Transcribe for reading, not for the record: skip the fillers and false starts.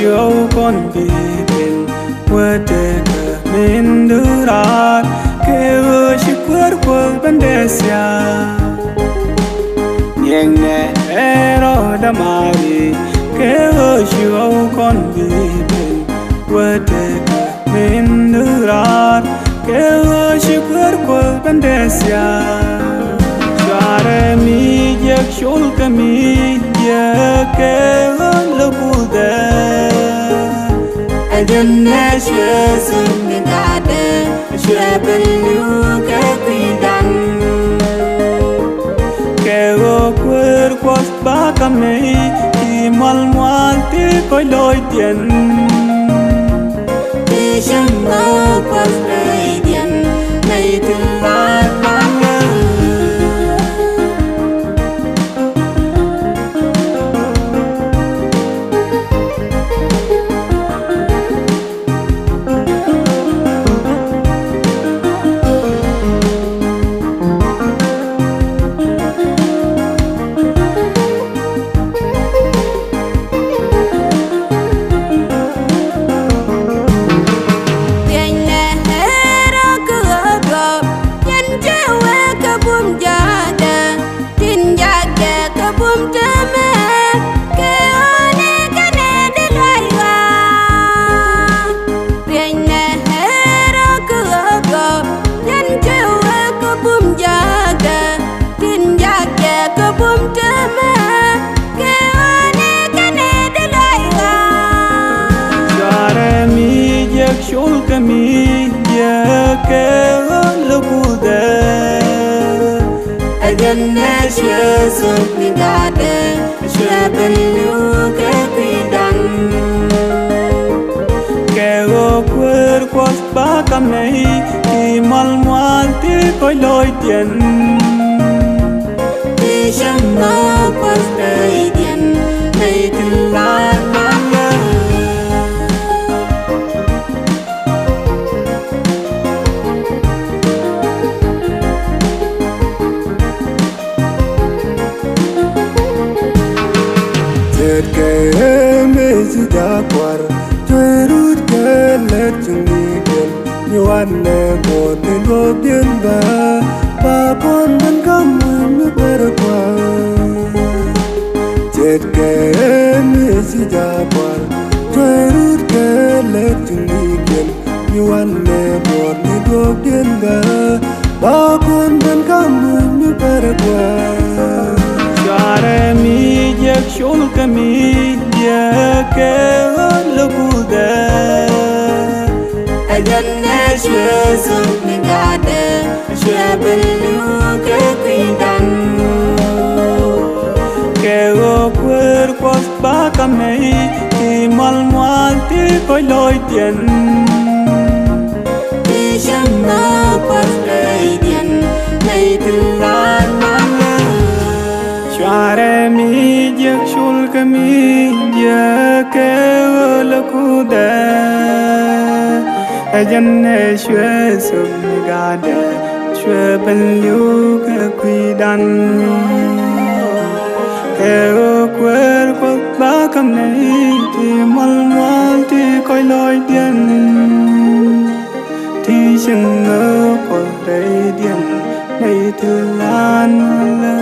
chiều con vì bên quê tê cờ mình đưa ra kêu chỉ quên quên bên đê xa nhàng nhẹ rồi đã mà đi kêu chiều con vì bên quê tê cờ mình đưa ra kêu chỉ quên quên bên đê xa Share mi yak shul kami yak lukuda Ajan nashe sungade shabelu kapidan Keo quer quas ba kami ti mal mal ti koi loi tien Ti shang no quas loi tien nay tu la shul kami yak lukuda Ajan nashe sungade shabelu kapidan Keo quer quas ba kami ti mal mal ti koi loi tien Ti shang no quas loi tien nay tu la Ke mezi dakwar Twerut ke let jungi gen Nyuane bote godien ba Bakon dan kamu me berkwa Jet ke mezi dakwar Twerut ke let jungi gen Nyuane bote godien ba Bakon dan kamu me berkwa Share mi yak shul kami yak lukuda Ajan nashe sungade shabelu kapidan Keo quer quas ba kami ti mal mal ti koi loi tien Ti shang no quas loi tien nay tu la Share mi yak shul kami yak lukuda Ajan nashe sungade shabelu kapidan Keo quer quas ba kami ti mal mal ti koi loi tien Ti shang no quas loi tien nay tu lan la